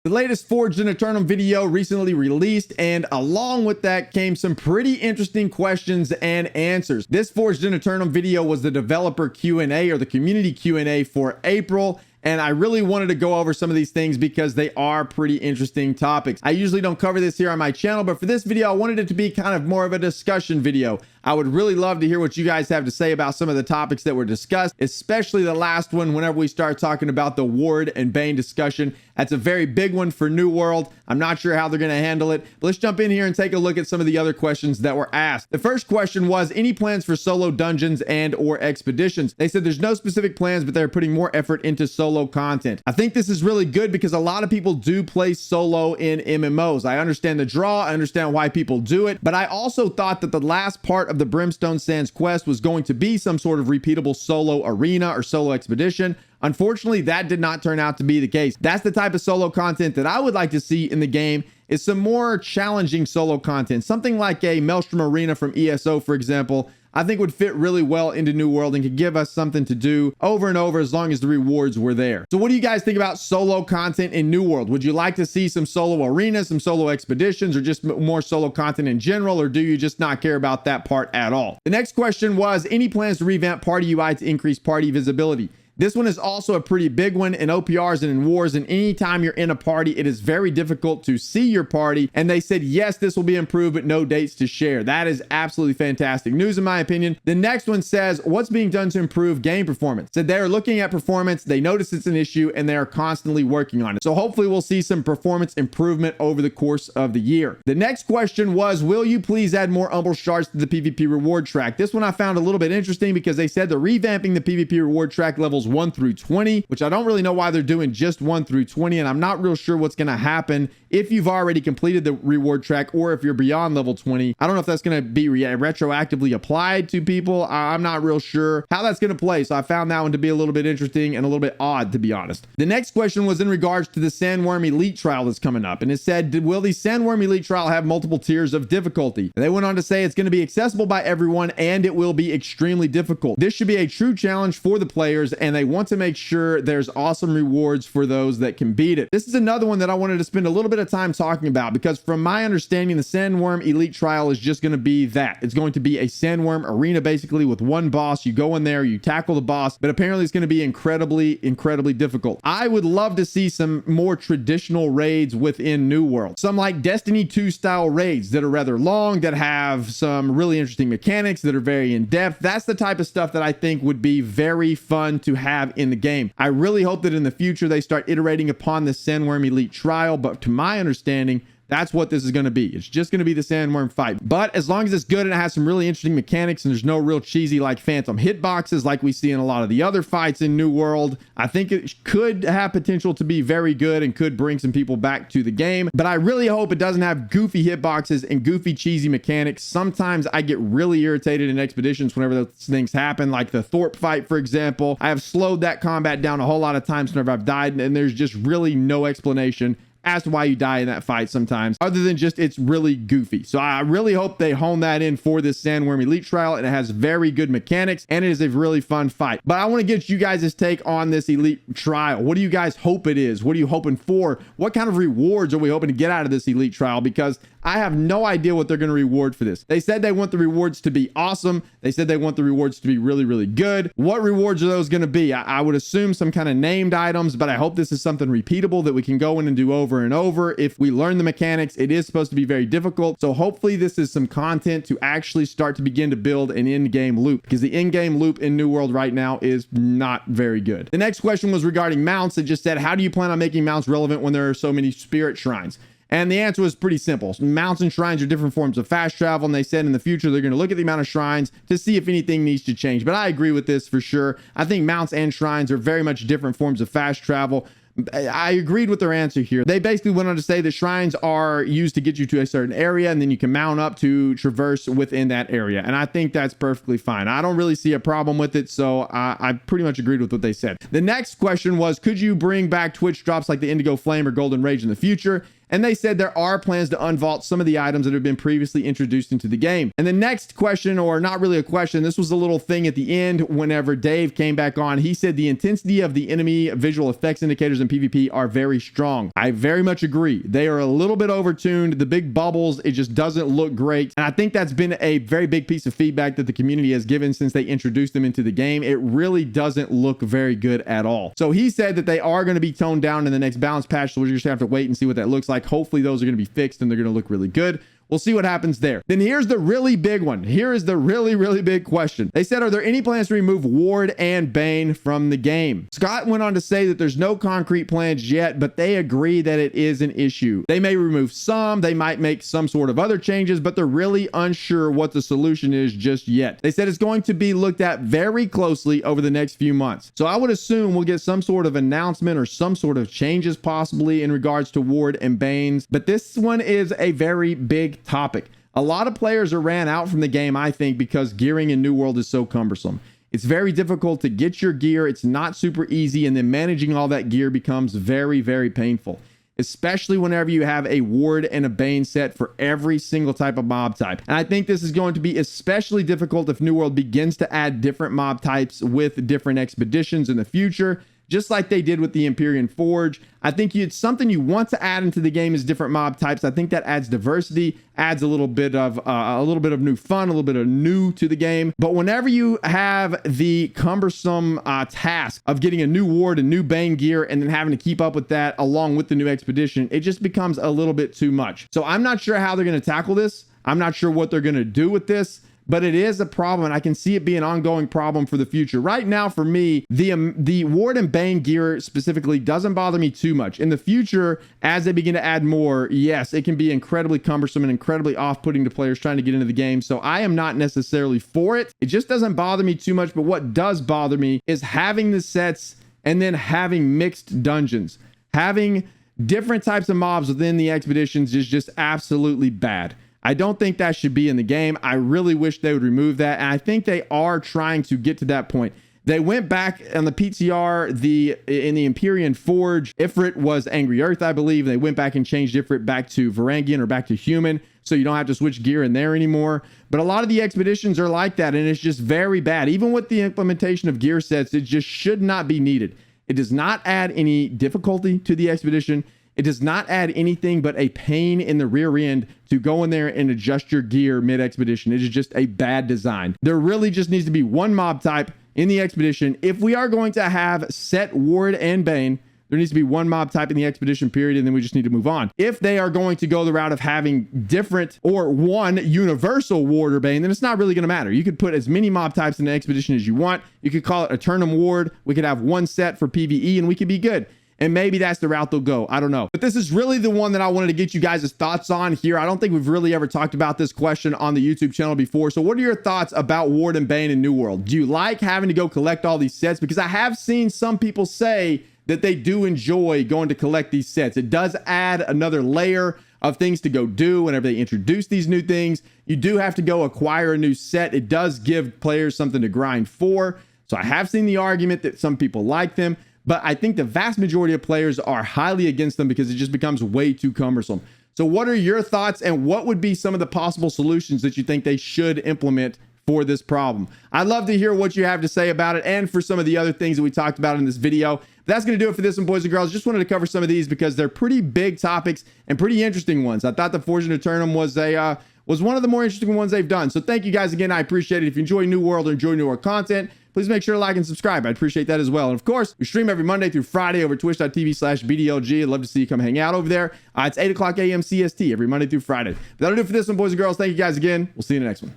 The latest Forged in Aeternum video recently released, and along with that came some pretty interesting questions and answers. This Forged in Aeternum video was the developer Q&A, or the community Q&A for April. And I really wanted to go over some of these things because they are pretty interesting topics. I usually don't cover this here on my channel, but for this video, I wanted it to be kind of more of a discussion video. I would really love to hear what you guys have to say about some of the topics that were discussed, especially the last one whenever we start talking about the Ward and Bane discussion. That's a very big one for New World. I'm not sure how they're going to handle it, but let's jump in here and take a look at some of the other questions that were asked. The first question was, any plans for solo dungeons and or expeditions? They said there's no specific plans, but they're putting more effort into solo content. I think this is really good because a lot of people do play solo in MMOs. I understand the draw, I understand why people do it, but I also thought that the last part of the Brimstone Sands quest was going to be some sort of repeatable solo arena or solo expedition. Unfortunately, that did not turn out to be the case. That's the type of solo content that I would like to see in the game, is some more challenging solo content. Something like a Maelstrom Arena from ESO, for example, I think would fit really well into New World and could give us something to do over and over as long as the rewards were there. So what do you guys think about solo content in New World? Would you like to see some solo arenas, some solo expeditions, or just more solo content in general, or do you just not care about that part at all? The next question was, any plans to revamp party UI to increase party visibility? This one is also a pretty big one in OPRs and in wars, and anytime you're in a party, it is very difficult to see your party. And they said, yes, this will be improved, but no dates to share. That is absolutely fantastic news, in my opinion. The next one says, what's being done to improve game performance? Said they are looking at performance, they notice it's an issue, and they are constantly working on it. So hopefully we'll see some performance improvement over the course of the year. The next question was, will you please add more Umbral Shards to the PvP reward track? This one I found a little bit interesting because they said they're revamping the PvP reward track levels 1 through 20, which I don't really know why they're doing just 1 through 20, and I'm not real sure what's going to happen if you've already completed the reward track or if you're beyond level 20. I don't know if that's going to be retroactively applied to people. I'm not real sure how that's going to play, so I found that one to be a little bit interesting and a little bit odd, to be honest. The next question was in regards to the Sandworm Elite trial that's coming up, and it said, will the Sandworm Elite trial have multiple tiers of difficulty? And they went on to say it's going to be accessible by everyone and it will be extremely difficult. This should be a true challenge for the players, and they want to make sure there's awesome rewards for those that can beat it. This is another one that I wanted to spend a little bit of time talking about because from my understanding, the Sandworm Elite trial is just going to be that. It's going to be a Sandworm arena basically with one boss. You go in there, you tackle the boss, but apparently it's going to be incredibly difficult. I would love to see some more traditional raids within New World. Some like Destiny 2 style raids that are rather long, that have some really interesting mechanics, that are very in-depth. That's the type of stuff that I think would be very fun to have in the game. I really hope that in the future they start iterating upon the Sandworm Elite trial, but to my understanding, that's what this is going to be. It's just going to be the Sandworm fight. But as long as it's good and it has some really interesting mechanics and there's no real cheesy like phantom hitboxes like we see in a lot of the other fights in New World, I think it could have potential to be very good and could bring some people back to the game. But I really hope it doesn't have goofy hitboxes and goofy cheesy mechanics. Sometimes I get really irritated in expeditions whenever those things happen, like the Thorpe fight, for example. I have slowed that combat down a whole lot of times whenever I've died, and there's just really no explanation as to why you die in that fight sometimes, other than just it's really goofy. So I really hope they hone that in for this Sandworm Elite trial, and it has very good mechanics and it is a really fun fight. But I want to get you guys' take on this Elite trial. What do you guys hope it is? What are you hoping for? What kind of rewards are we hoping to get out of this Elite trial? Because I have no idea what they're going to reward for this. They said they want the rewards to be awesome. They said they want the rewards to be really good. What rewards are those going to be? I would assume some kind of named items, but I hope this is something repeatable that we can go in and do over and over. If we learn the mechanics, it is supposed to be very difficult. So hopefully this is some content to actually start to begin to build an in-game loop, because the in-game loop in New World right now is not very good. The next question was regarding mounts. It just said, how do you plan on making mounts relevant when there are so many spirit shrines? And the answer was pretty simple. Mounts and shrines are different forms of fast travel, and they said in the future they're going to look at the amount of shrines to see if anything needs to change. But I agree with this for sure. I think mounts and shrines are very much different forms of fast travel. I agreed with their answer here. They basically went on to say that shrines are used to get you to a certain area, and then you can mount up to traverse within that area. And I think that's perfectly fine. I don't really see a problem with it, so I pretty much agreed with what they said. The next question was, could you bring back Twitch drops like the Indigo Flame or Golden Rage in the future? And they said there are plans to unvault some of the items that have been previously introduced into the game. And the next question, or not really a question, this was a little thing at the end whenever Dave came back on. He said the intensity of the enemy visual effects indicators in PvP are very strong. I very much agree. They are a little bit overtuned. The big bubbles, it just doesn't look great. And I think that's been a very big piece of feedback that the community has given since they introduced them into the game. It really doesn't look very good at all. So he said that they are going to be toned down in the next balance patch. So we're just gonna have to wait and see what that looks like. Hopefully those are going to be fixed and they're going to look really good. We'll see what happens there. Then here's the really big one. Here is the really big question. They said, are there any plans to remove Ward and Bane from the game? Scott went on to say that there's no concrete plans yet, but they agree that it is an issue. They may remove some, they might make some sort of other changes, but they're really unsure what the solution is just yet. They said it's going to be looked at very closely over the next few months. So I would assume we'll get some sort of announcement or some sort of changes possibly in regards to Ward and Bane's, but this one is a very big topic. A lot of players are ran out from the game, I think, because gearing in New World is so cumbersome. It's very difficult to get your gear. It's not super easy. And then managing all that gear becomes very painful, especially whenever you have a Ward and a Bane set for every single type of mob type. And I think this is going to be especially difficult if New World begins to add different mob types with different expeditions in the future, just like they did with the Empyrean Forge. I think it's something you want to add into the game is different mob types. I think that adds diversity, adds a little bit of new fun, a little bit of new to the game. But whenever you have the cumbersome task of getting a new Ward and new Bane gear and then having to keep up with that along with the new expedition, it just becomes a little bit too much. So I'm not sure how they're going to tackle this. I'm not sure what they're going to do with this, but it is a problem, and I can see it being an ongoing problem for the future. Right now, for me, the Ward and Bane gear specifically doesn't bother me too much. In the future, as they begin to add more, yes, it can be incredibly cumbersome and incredibly off-putting to players trying to get into the game. So I am not necessarily for it. It just doesn't bother me too much, but what does bother me is having the sets and then having mixed dungeons. Having different types of mobs within the expeditions is just absolutely bad. I don't think that should be in the game. I really wish they would remove that. And I think they are trying to get to that point. They went back on the PTR, in the Empyrean Forge, Ifrit was Angry Earth, I believe. They went back and changed Ifrit back to Varangian or back to human, so you don't have to switch gear in there anymore. But a lot of the expeditions are like that, and it's just very bad. Even with the implementation of gear sets, it just should not be needed. It does not add any difficulty to the expedition. It does not add anything but a pain in the rear end to go in there and adjust your gear mid-expedition. It is just a bad design. There really just needs to be one mob type in the expedition. If we are going to have set Ward and Bane, there needs to be one mob type in the expedition period, and then we just need to move on. If they are going to go the route of having different or one universal Ward or Bane, then it's not really going to matter. You could put as many mob types in the expedition as you want. You could call it Aeternum Ward. We could have one set for PvE, and we could be good. And maybe that's the route they'll go. I don't know. But this is really the one that I wanted to get you guys' thoughts on here. I don't think we've really ever talked about this question on the YouTube channel before. So what are your thoughts about Ward and Bane in New World? Do you like having to go collect all these sets? Because I have seen some people say that they do enjoy going to collect these sets. It does add another layer of things to go do whenever they introduce these new things. You do have to go acquire a new set. It does give players something to grind for. So I have seen the argument that some people like them, but I think the vast majority of players are highly against them because it just becomes way too cumbersome. So what are your thoughts, and what would be some of the possible solutions that you think they should implement for this problem? I'd love to hear what you have to say about it, and for some of the other things that we talked about in this video. But that's going to do it for this one, boys and girls. Just wanted to cover some of these because they're pretty big topics and pretty interesting ones. I thought the Forge and Aeternum was one of the more interesting ones they've done. So thank you guys again. I appreciate it. If you enjoy New World or enjoy newer content, please make sure to like and subscribe. I'd appreciate that as well. And of course, we stream every Monday through Friday over twitch.tv/BDLG. I'd love to see you come hang out over there. It's 8 o'clock a.m. CST every Monday through Friday. But that'll do it for this one, boys and girls. Thank you guys again. We'll see you in the next one.